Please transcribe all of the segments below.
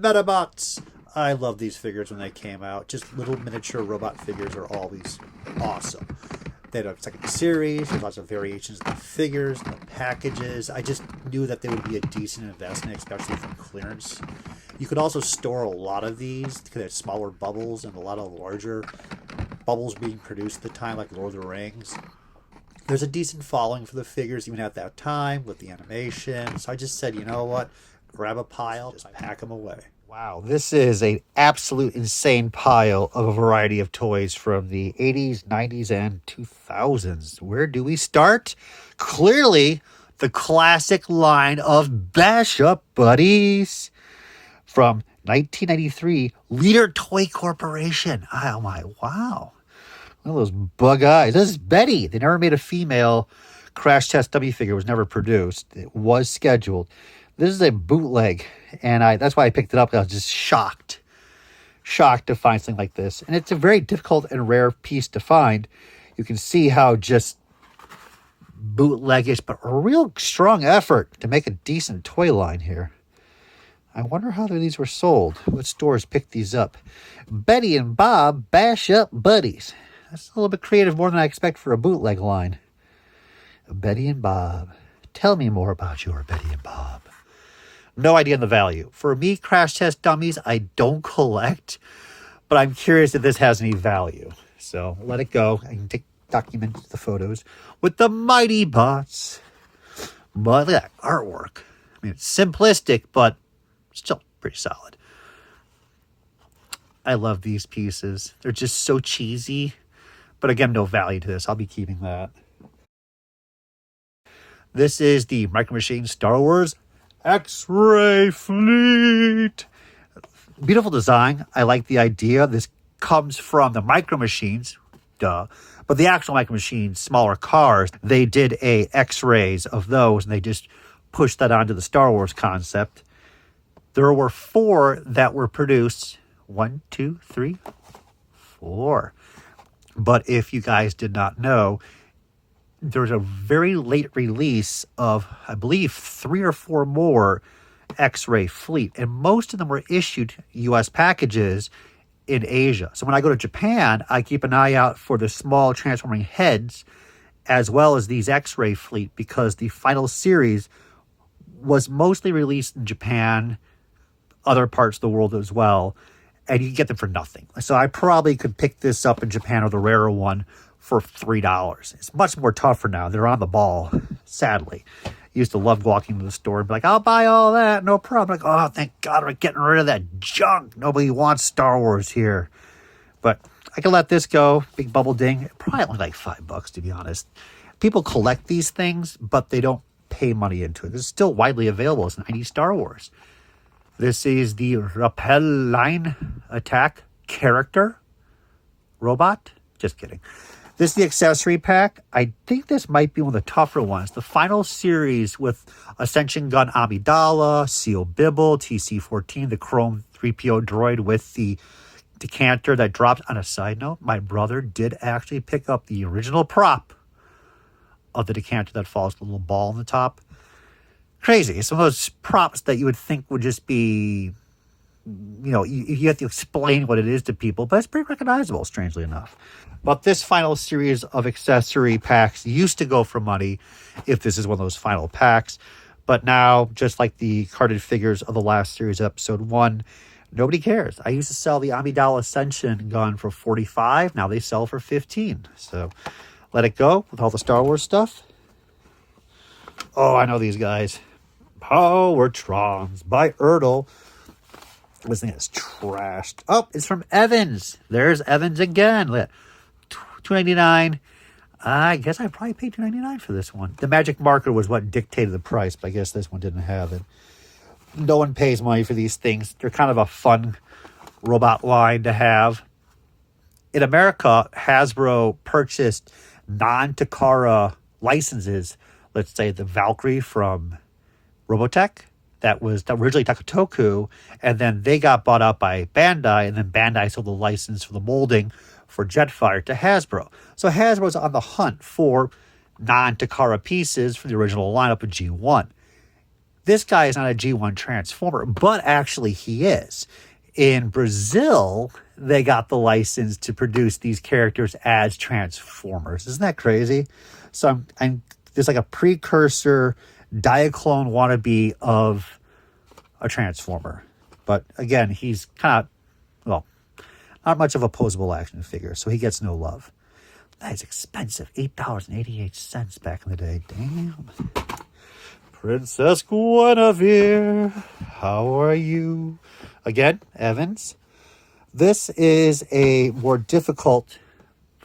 Medabots. I love these figures when they came out. Just little miniature robot figures are always awesome. They had a second series, there's lots of variations of the figures, the packages. I just knew that they would be a decent investment, especially from clearance. You could also store a lot of these because they had smaller bubbles and a lot of larger bubbles being produced at the time, like Lord of the Rings. There's a decent following for the figures even at that time with the animation. So I just said, you know what? Grab a pile, just pack them away. Wow, this is an absolute insane pile of a variety of toys from the 80s, 90s, and 2000s. Where do we start? Clearly, the classic line of Bash Up Buddies from 1993, Leader Toy Corporation. Oh my, wow. Look at those bug eyes. This is Betty. They never made a female Crash Test Dummy figure. It was never produced. It was scheduled. This is a bootleg, and that's why I picked it up. I was just shocked to find something like this. And it's a very difficult and rare piece to find. You can see how just bootleggish, but a real strong effort to make a decent toy line here. I wonder how these were sold. What stores picked these up? Betty and Bob Bash Up Buddies. That's a little bit creative, more than I expect for a bootleg line. Betty and Bob. Tell me more about your Betty and Bob. No idea on the value. For me, Crash Test Dummies, I don't collect, but I'm curious if this has any value. So let it go. I can document the photos with the Mighty Bots. But look at that artwork. I mean, it's simplistic, but still pretty solid. I love these pieces. They're just so cheesy. But again, no value to this. I'll be keeping that. This is the Micro Machines Star Wars X-Ray Fleet. Beautiful design. I like the idea. This comes from the Micro Machines, duh. But the actual Micro Machines, smaller cars, they did a X-rays of those, and they just pushed that onto the Star Wars concept. There were 4 that were produced. 1, 2, 3, 4. But if you guys did not know, there's a very late release of, I believe, 3 or 4 more X-Ray Fleet. And most of them were issued U.S. packages in Asia. So when I go to Japan, I keep an eye out for the small transforming heads as well as these X-Ray Fleet, because the final series was mostly released in Japan, other parts of the world as well, and you can get them for nothing. So I probably could pick this up in Japan, or the rarer one, for $3. It's much more tougher now. They're on the ball, sadly. I used to love walking to the store and be like, I'll buy all that, no problem. Like, oh, thank God we're getting rid of that junk. Nobody wants Star Wars here. But I can let this go. Big bubble ding. Probably only like $5, to be honest. People collect these things, but they don't pay money into it. It's still widely available as an 90s Star Wars. This is the Rappel Line Attack character robot. Just kidding. This is the accessory pack. I think this might be one of the tougher ones. The final series with Ascension Gun Amidala, Seal Bibble, TC-14, the Chrome 3PO droid with the decanter that dropped. On a side note, my brother did actually pick up the original prop of the decanter that falls with a little ball on the top. Crazy. Some of those props that you would think would just be, you know, you have to explain what it is to people, but it's pretty recognizable, strangely enough. But this final series of accessory packs used to go for money if this is one of those final packs. But now, just like the carded figures of the last series, episode 1, nobody cares. I used to sell the Amidala Ascension gun for $45. Now they sell for $15. So let it go with all the Star Wars stuff. Oh, I know these guys. Power Trons by Ertl. This thing is trashed. Oh, it's from Evans. There's Evans again. $2.99. I guess I probably paid $2.99 for this one. The magic marker was what dictated the price, but I guess this one didn't have it. No one pays money for these things. They're kind of a fun robot line to have. In America, Hasbro purchased non-Takara licenses. Let's say the Valkyrie from Robotech. That was originally Takatoku, and then they got bought out by Bandai, and then Bandai sold the license for the molding for Jetfire to Hasbro. So Hasbro's on the hunt for non-Takara pieces for the original lineup of G1. This guy is not a G1 Transformer, but actually he is. In Brazil, they got the license to produce these characters as Transformers. Isn't that crazy? So there's like a precursor Diaclone wannabe of a Transformer. But again, he's kind of, well, not much of a posable action figure, so he gets no love. That is expensive. $8.88 back in the day. Damn. Princess Guinevere, how are you? Again, Evans. This is a more difficult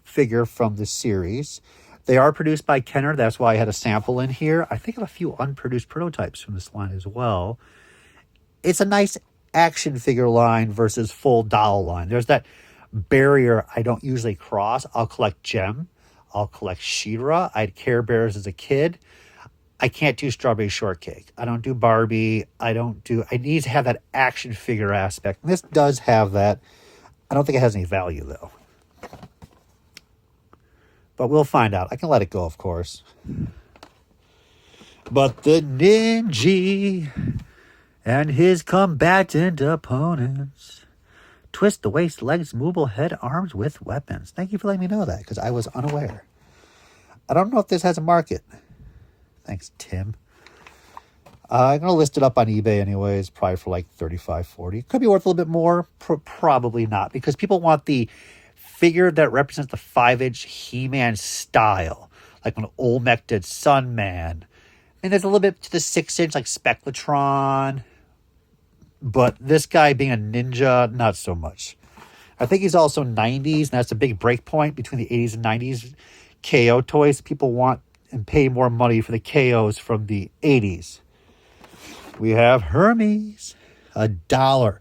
figure from the series. They are produced by Kenner. That's why I had a sample in here. I think I have a few unproduced prototypes from this line as well. It's a nice action figure line versus full doll line. There's that barrier I don't usually cross. I'll collect Gem. I'll collect She-Ra. I had Care Bears as a kid. I can't do Strawberry Shortcake. I don't do Barbie. I need to have that action figure aspect. And this does have that. I don't think it has any value, though. But we'll find out. I can let it go, of course. But the Ninja and his combatant opponents twist the waist, legs, movable head, arms with weapons. Thank you for letting me know that, because I was unaware. I don't know if this has a market. Thanks, Tim. I'm going to list it up on eBay anyways, probably for like $35, $40. Could be worth a little bit more. Probably not, because people want the figure that represents the 5-inch He-Man style, like when Olmec did Sunman. And there's a little bit to the 6-inch, like Spectratron. But this guy being a ninja, not so much. I think he's also 90s, and that's a big break point between the 80s and 90s KO toys. People want and pay more money for the KOs from the 80s. We have Hermes, $1.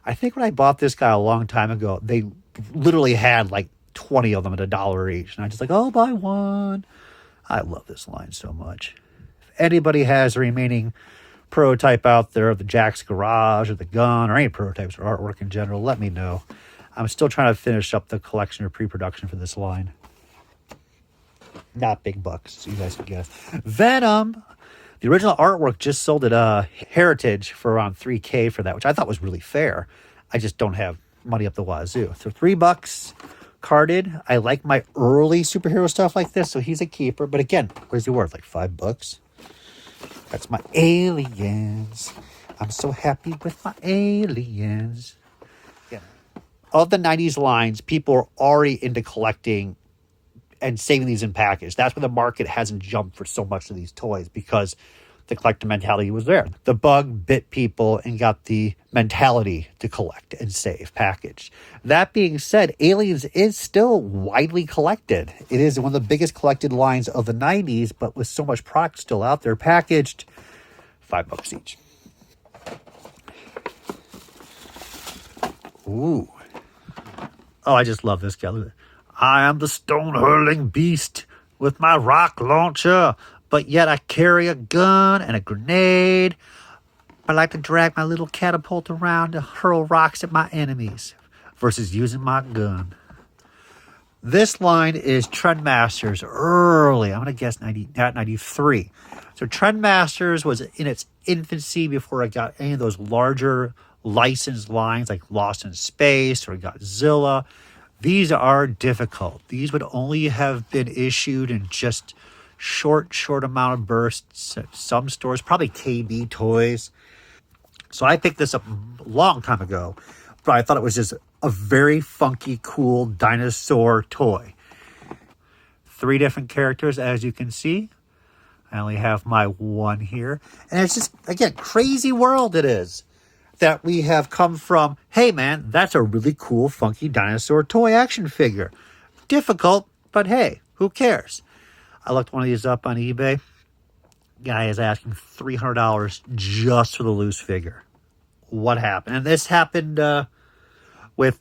I think when I bought this guy a long time ago, they literally had like 20 of them at $1 each. And I just like, oh, buy one. I love this line so much. If anybody has a remaining prototype out there of the Jack's Garage or the gun or any prototypes or artwork in general, let me know. I'm still trying to finish up the collection or pre-production for this line. Not big bucks, so you guys can guess. Venom. The original artwork just sold at Heritage for around $3K for that, which I thought was really fair. I just don't have money up the wazoo. So $3 carded. I like my early superhero stuff like this, so he's a keeper. But again, what is he worth? Like $5? That's my aliens. I'm so happy with my aliens. Yeah. Of the 90s lines, people are already into collecting and saving these in package. That's why the market hasn't jumped for so much of these toys, because the collector mentality was there. The bug bit people and got the mentality to collect and save packaged. That being said, Aliens is still widely collected. It is one of the biggest collected lines of the 90s, but with so much product still out there packaged, $5 each. Ooh. Oh, I just love this guy. Look at it. I am the stone-hurling beast with my rock launcher, but yet I carry a gun and a grenade. I like to drag my little catapult around to hurl rocks at my enemies versus using my gun. This line is Trendmasters early. I'm going to guess 93. So Trendmasters was in its infancy before it got any of those larger licensed lines like Lost in Space or Godzilla. These are difficult. These would only have been issued in just short amount of bursts at some stores, probably KB Toys. So I picked this up a long time ago, but I thought it was just a very funky, cool dinosaur toy. 3 different characters, as you can see. I only have my one here. And it's just, again, crazy world it is. That we have come from, hey man, that's a really cool, funky dinosaur toy action figure. Difficult, but hey, who cares? I looked one of these up on eBay. Guy is asking $300 just for the loose figure. What happened? And this happened with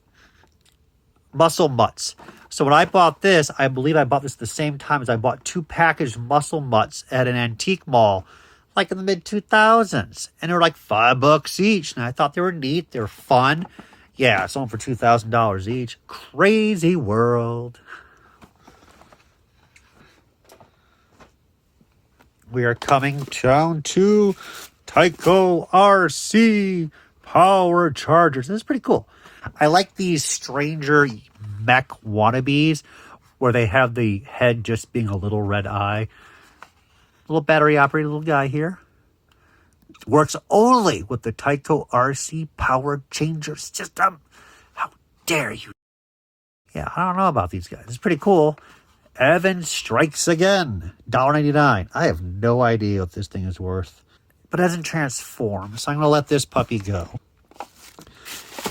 Muscle Mutts. So when I bought this, I believe I bought this at the same time as I bought 2 packaged Muscle Mutts at an antique mall, like in the mid-2000s. And they were like $5 each. And I thought they were neat. They were fun. Yeah, I sold them for $2,000 each. Crazy world. We are coming down to Tycho RC power chargers. This is pretty cool. I like these stranger mech wannabes where they have the head just being a little red eye. Little battery operated little guy here. Works only with the Tycho RC power changer system. How dare you? Yeah, I don't know about these guys. It's pretty cool. Evan strikes again. $1.99. I have no idea what this thing is worth. But it doesn't transform, so I'm going to let this puppy go.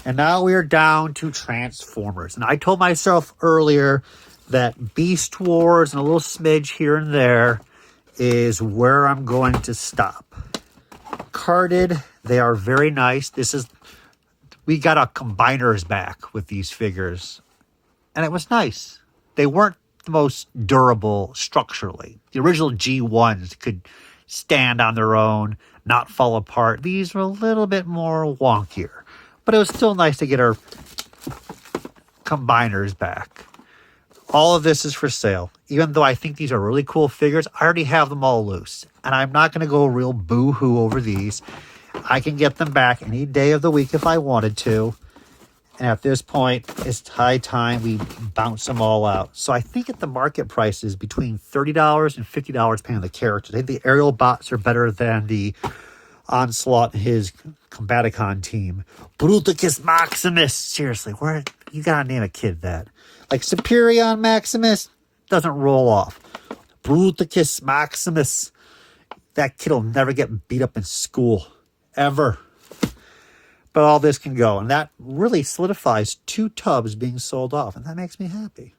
And now we are down to Transformers. And I told myself earlier that Beast Wars and a little smidge here and there is where I'm going to stop. Carded, they are very nice. We got a combiners back with these figures. And it was nice. They weren't the most durable structurally. The original G1s could stand on their own, not fall apart. These were a little bit more wonkier. But it was still nice to get our combiners back. All of this is for sale. Even though I think these are really cool figures, I already have them all loose. And I'm not going to go real boo-hoo over these. I can get them back any day of the week if I wanted to. And at this point, it's high time we bounce them all out. So I think at the market price is between $30 and $50 depending on the characters. I think the aerial bots are better than the Onslaught and his Combaticon team. Bruticus Maximus. Seriously, where you gotta name a kid that. Like Superion Maximus doesn't roll off. Bruticus Maximus. That kid will never get beat up in school. Ever. But all this can go. And that really solidifies 2 tubs being sold off. And that makes me happy.